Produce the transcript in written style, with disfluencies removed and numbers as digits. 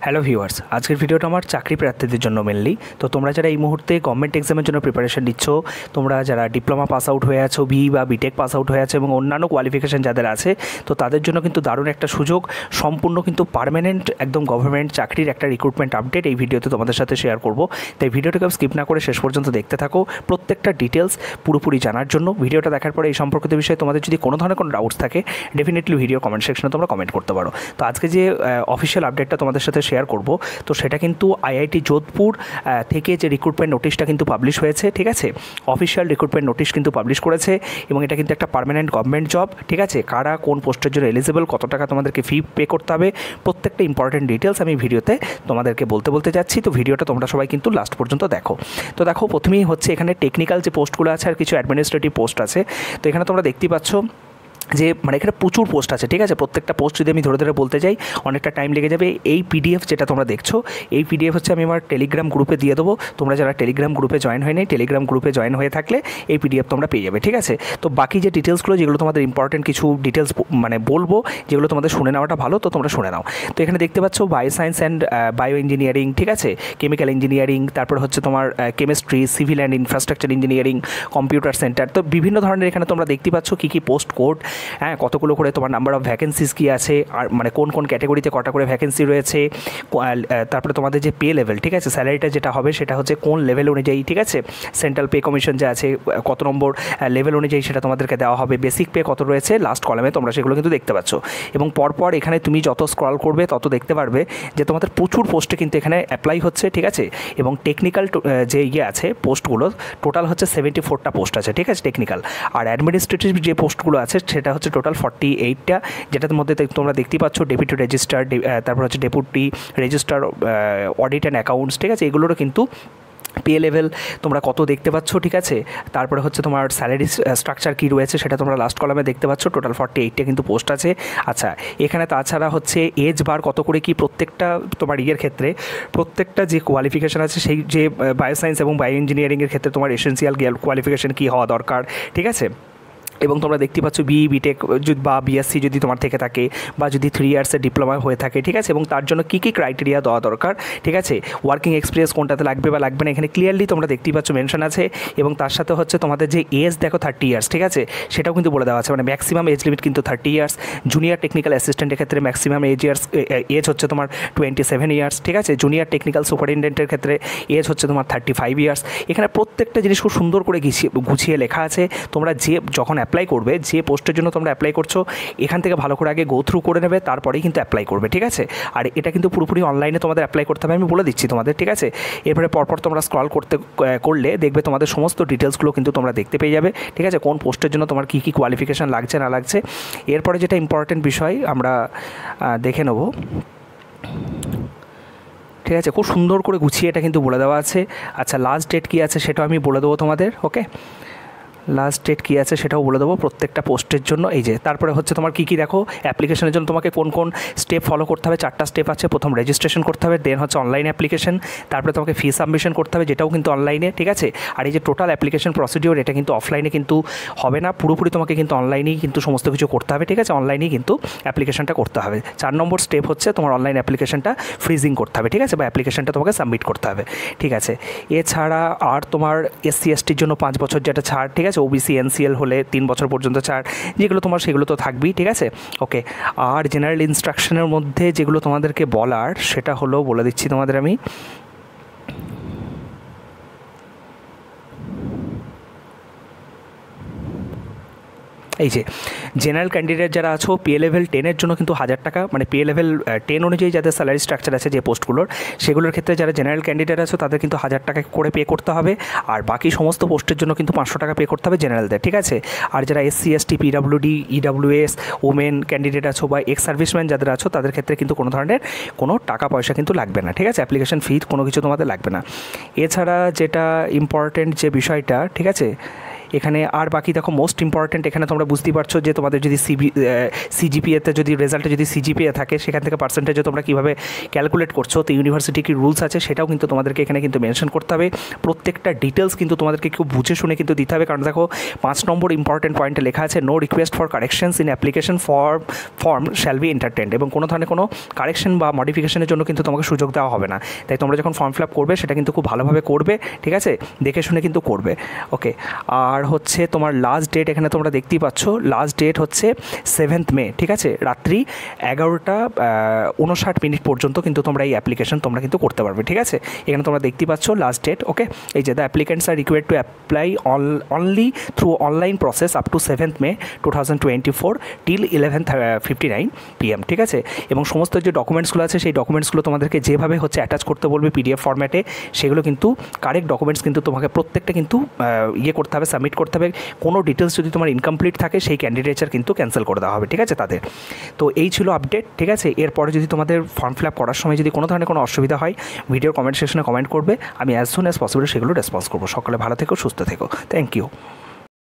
Hello viewers, আজকের ভিডিওটা আমার চাকরি প্রার্থীদের জন্য মেনলি। তো তোমরা যারা এই মুহূর্তে গভর্নমেন্ট এক্সামের জন্য প্রিপারেশন নিচ্ছ, তোমরা যারা ডিপ্লোমা পাস আউট হয়ে আছো, বি বা বিটেক পাস আউট হয়ে আছে এবং অন্যান্য কোয়ালিফিকেশান যাদের আছে, তো তাদের জন্য কিন্তু দারুণ একটা সুযোগ, সম্পূর্ণ কিন্তু পার্মানেন্ট একদম গভর্নমেন্ট চাকরির একটা রিক্রুটমেন্ট আপডেট এই ভিডিওতে তোমাদের সাথে শেয়ার করব। তাই ভিডিওটাকে স্কিপ না করে শেষ পর্যন্ত দেখতে থাকো, প্রত্যেকটা ডিটেলস পুরোপুরি জানার জন্য। ভিডিওটা দেখার পরে এই সম্পর্কিত বিষয়ে তোমাদের যদি কোনো ধরনের কোনো ডাউটস থাকে, ডেফিনেটলি ভিডিও কমেন্ট সেকশনে তোমরা কমেন্ট করতে পারো। তো আজকে যে অফিসিয়াল আপডেটটা তোমাদের সাথে শেয়ার করব, তো সেটা কিন্তু আইআইটি যোধপুর থেকে যে রিক্রুটমেন্ট নোটিশটা কিন্তু পাবলিশ হয়েছে, ঠিক আছে। অফিসিয়াল রিক্রুটমেন্ট নোটিশ কিন্তু পাবলিশ করেছে এবং এটা কিন্তু একটা পার্মানেন্ট গভর্নমেন্ট জব, ঠিক আছে। কারা কোন পোস্টের জন্য এলিজিবল, কত টাকা তোমাদেরকে ফি পে করতে হবে, প্রত্যেকটা ইম্পর্টেন্ট ডিটেলস আমি ভিডিওতে তোমাদেরকে বলতে যাচ্ছি। তো ভিডিওটা তোমরা সবাই কিন্তু লাস্ট পর্যন্ত দেখো। তো দেখো, প্রথমেই হচ্ছে এখানে টেকনিক্যাল যে পোস্টগুলো আছে আর কিছু অ্যাডমিনিস্ট্রেটিভ পোস্ট আছে। তো এখানে তোমরা দেখতেই পাচ্ছ যে এখানে প্রচুর পোস্ট আছে, ঠিক আছে। প্রত্যেকটা পোস্ট যদি আমি ধরে বলতে যাই অনেকটা টাইম লেগে যাবে। এই পিডিএফ যেটা তোমরা দেখছো, এই পিডিএফ হচ্ছে আমি আমার টেলিগ্রাম গ্রুপে দিয়ে দেবো। তোমরা যারা টেলিগ্রাম গ্রুপে জয়েন হয়নি, টেলিগ্রাম গ্রুপে জয়েন হয়ে থাকলে এই পিডিএফ তোমরা পেয়ে যাবে, ঠিক আছে। তো বাকি যে ডিটেলসগুলো, যেগুলো তোমাদের ইম্পর্টেন্ট কিছু ডিটেলস বলবো, যেগুলো তোমাদের শুনে নেওয়াটা ভালো, তো তোমরা শুনে নাও। তো এখানে দেখতে পাচ্ছ bio science and bio engineering, ঠিক আছে, কেমিক্যাল ইঞ্জিনিয়ারিং, তারপর হচ্ছে তোমার chemistry, civil and infrastructure engineering, computer centre. তো বিভিন্ন ধরনের এখানে তোমরা দেখতে পাচ্ছ কী পোস্ট কোড, হ্যাঁ, কতগুলো করে তোমার নাম্বার অফ ভ্যাকেন্সিস কী আছে, আর কোন কোন ক্যাটাগরিতে কটা করে ভ্যাকেন্সি রয়েছে, তারপরে তোমাদের যে পে লেভেল, ঠিক আছে, স্যালারিটা যেটা হবে সেটা হচ্ছে কোন লেভেল অনুযায়ী, ঠিক আছে। সেন্ট্রাল পে কমিশন যে আছে কত নম্বর লেভেল অনুযায়ী সেটা তোমাদেরকে দেওয়া হবে। বেসিক পে কত রয়েছে লাস্ট কলামে তোমরা সেগুলো কিন্তু দেখতে পাচ্ছ। এবং পরপর এখানে তুমি যত স্ক্রল করবে তত দেখতে পারবে যে তোমাদের প্রচুর পোস্টে কিন্তু এখানে অ্যাপ্লাই হচ্ছে, ঠিক আছে। এবং টেকনিক্যাল যে আছে পোস্টগুলো টোটাল হচ্ছে 74টা পোস্ট আছে, ঠিক আছে, টেকনিক্যাল। আর অ্যাডমিনিস্ট্রেটিভ যে পোস্টগুলো আছে সেটা হচ্ছে টোটাল 48টা, যেটার মধ্যে তোমরা দেখতেই পাচ্ছ ডেপুটি রেজিস্ট্রার, তারপর হচ্ছে deputy registrar audit and accounts, ঠিক আছে। এগুলোরও কিন্তু পে লেভেল তোমরা কত দেখতে পাচ্ছ, ঠিক আছে। তারপরে হচ্ছে তোমার স্যালারি স্ট্রাকচার কী রয়েছে সেটা তোমরা লাস্ট কলামে দেখতে পাচ্ছ। টোটাল 48টা কিন্তু পোস্ট আছে। আচ্ছা, এখানে তাছাড়া হচ্ছে এজ বার কত করে কি প্রত্যেকটা তোমার ক্ষেত্রে, প্রত্যেকটা যে কোয়ালিফিকেশান আছে, সেই যে বায়োসায়েন্স এবং বায়ো ইঞ্জিনিয়ারিংয়ের ক্ষেত্রে তোমার এসেন্সিয়াল কোয়ালিফিকেশান কী হওয়া দরকার, ঠিক আছে। এবং তোমরা দেখতে পাচ্ছ বিই বিটেক বা বিএসসি যদি তোমার থেকে থাকে, বা যদি 3 ইয়ার্সের ডিপ্লোমা হয়ে থাকে, ঠিক আছে। এবং তার জন্য কী কী ক্রাইটেরিয়া দেওয়া দরকার, ঠিক আছে। ওয়ার্কিং এক্সপিরিয়েন্স কোনটাতে লাগবে বা লাগবে না, এখানে ক্লিয়ারলি তোমরা দেখতেই পাচ্ছ মেনশন আছে। এবং তার সাথে হচ্ছে তোমাদের যে এজ দেখো 30 ইয়ার্স, ঠিক আছে, সেটাও কিন্তু বলে দেওয়া আছে। ম্যাক্সিমাম এজ লিমিট কিন্তু 30 ইয়ার্স। জুনিয়র টেকনিক্যাল অ্যাসিস্ট্যান্টের ক্ষেত্রে ম্যাক্সিমাম এজ হচ্ছে তোমার 27 ইয়ার্স, ঠিক আছে। জুনিয়র টেকনিক্যাল সুপারিনটেন্ডেন্টের ক্ষেত্রে এজ হচ্ছে তোমার 35 ইয়ার্স। এখানে প্রত্যেকটা জিনিস খুব সুন্দর করে গুছিয়ে লেখা আছে। তোমরা যখন অ্যাপ্লাই করবে, যে পোস্টের জন্য তোমরা অ্যাপ্লাই করছো, এখান থেকে ভালো করে আগে গো থ্রু করে নেবে, তারপরেই কিন্তু অ্যাপ্লাই করবে, ঠিক আছে। আর এটা কিন্তু পুরোপুরি অনলাইনে তোমাদের অ্যাপ্লাই করতে হবে, আমি বলে দিচ্ছি তোমাদের, ঠিক আছে। এরপরে পরপর তোমরা স্ক্রল করলে দেখবে তোমাদের সমস্ত ডিটেলসগুলো কিন্তু তোমরা দেখতে পেয়ে যাবে, ঠিক আছে। কোন পোস্টের জন্য তোমার কী কী কোয়ালিফিকেশান লাগছে না লাগছে। এরপরে যেটা ইম্পর্টেন্ট বিষয় আমরা দেখে নেব, ঠিক আছে। খুব সুন্দর করে গুছিয়ে এটা কিন্তু বলে দেওয়া আছে। আচ্ছা, লাস্ট ডেট কী আছে সেটাও আমি বলে দেবো তোমাদের, ওকে। লাস্ট ডেট কী আছে সেটাও বলে দেবো প্রত্যেকটা পোস্টের জন্য। এই যে তারপরে হচ্ছে তোমার কী কী দেখো, অ্যাপ্লিকেশনের জন্য তোমাকে কোন কোন স্টেপ ফলো করতে হবে। 4টা স্টেপ আছে। প্রথম রেজিস্ট্রেশন করতে হবে, দেন হচ্ছে অনলাইন অ্যাপ্লিকেশন, তারপরে তোমাকে ফি সাবমিশন করতে হবে, যেটাও কিন্তু অনলাইনে, ঠিক আছে। আর এই যে টোটাল অ্যাপ্লিকেশন প্রসিডিওর, এটা কিন্তু অফলাইনে কিন্তু হবে না, পুরোপুরি তোমাকে কিন্তু অনলাইনেই কিন্তু সমস্ত কিছু করতে হবে, ঠিক আছে। অনলাইনেই কিন্তু অ্যাপ্লিকেশনটা করতে হবে। 4 নম্বর স্টেপ হচ্ছে তোমার অনলাইন অ্যাপ্লিকেশনটা ফ্রিজিং করতে হবে, ঠিক আছে, বা অ্যাপ্লিকেশনটা তোমাকে সাবমিট করতে হবে, ঠিক আছে। এছাড়া আর তোমার এসসি এসটির জন্য 5 বছর যেটা ছাড়, ঠিক আছে। ওবিসি এনসিএল হলে 3 বছর পর্যন্ত ছাড়, যেগুলো তোমার সেগুলো তো থাকবেই, ঠিক আছে, ওকে। আর জেনারেল ইনস্ট্রাকশনের মধ্যে যেগুলো তোমাদেরকে বলার সেটা হলো, বলে দিচ্ছি তোমাদের আমি। এই যে জেনারেল ক্যান্ডিডেট যারা আছো, পে লেভেল 10-এর জন্য কিন্তু 1000 টাকা, পে লেভেল 10 অনুযায়ী যাদের স্যালারি স্ট্রাকচার আছে যে পোস্টগুলোর, সেগুলোর ক্ষেত্রে যারা জেনারেল ক্যান্ডিডেট আছো তাদের কিন্তু 1000 টাকা করে পে করতে হবে। আর বাকি সমস্ত পোস্টের জন্য কিন্তু 500 টাকা পে করতে হবে জেনারেলদের, ঠিক আছে। আর যারা SC ST, PWD, EWS, women candidate আছো বা এক্স সার্ভিসম্যান যাদের আছো, তাদের ক্ষেত্রে কিন্তু কোনো ধরনের কোনো টাকা পয়সা কিন্তু লাগবে না, ঠিক আছে। অ্যাপ্লিকেশন ফি কোনো কিছু তোমাদের লাগবে না। এছাড়া যেটা ইম্পর্টেন্ট যে বিষয়টা, ঠিক আছে, এখানে আর বাকি দেখো মোস্ট ইম্পর্ট্যান্ট, এখানে তোমরা বুঝতেই পারছো যে তোমাদের যদি সিজিপিএতে যদি রেজাল্টে যদি সিজিপিএ থাকে সেখান থেকে পার্সেন্টেজে তোমরা কীভাবে ক্যালকুলেট করছো, তো ইউনিভার্সিটি কি রুলস আছে সেটাও কিন্তু তোমাদেরকে এখানে কিন্তু মেনশন করতে হবে। প্রত্যেকটা ডিটেলস কিন্তু তোমাদেরকে খুব বুঝে শুনে কিন্তু দিতে হবে, কারণ দেখো 5 নম্বর ইম্পর্টেন্ট পয়েন্টে লেখা আছে no request for corrections in application form shall be entertained, এবং কোনো ধরনের কোনো কারেকশন বা মডিফিকেশনের জন্য কিন্তু তোমাকে সুযোগ দেওয়া হবে না। তাই তোমরা যখন ফর্ম ফিল আপ করবে সেটা কিন্তু খুব ভালোভাবে করবে, ঠিক আছে, দেখে শুনে কিন্তু করবে। ওকে, আর হচ্ছে তোমার লাস্ট ডেট এখানে তোমরা দেখতেই পাচ্ছ, লাস্ট ডেট হচ্ছে 7 মে, ঠিক আছে, রাত্রি 11:59 পর্যন্ত কিন্তু তোমরা এই অ্যাপ্লিকেশন তোমরা কিন্তু করতে পারবে, ঠিক আছে। এখানে তোমরা দেখতেই পাচ্ছ লাস্ট ডেট। ওকে, এই যে the applicants R required to apply only through online process up to 7 May 2024 till 11:59 PM, ঠিক আছে। এবং সমস্ত যে ডকুমেন্টসগুলো আছে সেই ডকুমেন্টসগুলো তোমাদেরকে যেভাবে হচ্ছে অ্যাটাচ করতে বলবে PDF ফরম্যাটে, সেগুলো কিন্তু কারেক্ট ডকুমেন্টস কিন্তু তোমাকে প্রত্যেকটা কিন্তু করতে হবে, সাবমিট করতে হবে। কোনো ডিটেলস যদি তোমার ইনকমপ্লিট থাকে সেই ক্যান্ডিডেটসার কিন্তু ক্যান্সেল করে দেওয়া হবে, ঠিক আছে তাদের। তো এই ছিল আপডেট, ঠিক আছে। এরপরে যদি তোমাদের ফর্ম ফিল আপ করার সময় যদি কোনো ধরনের কোনো অসুবিধা হয়, ভিডিওর কমেন্ট সেকশনে কমেন্ট করবে, আমি অ্যাজ সুন অ্যাজ পসিবল সেগুলো রেসপন্স করবো। সকলে ভালো থেকো, সুস্থ থেকো, থ্যাংক ইউ।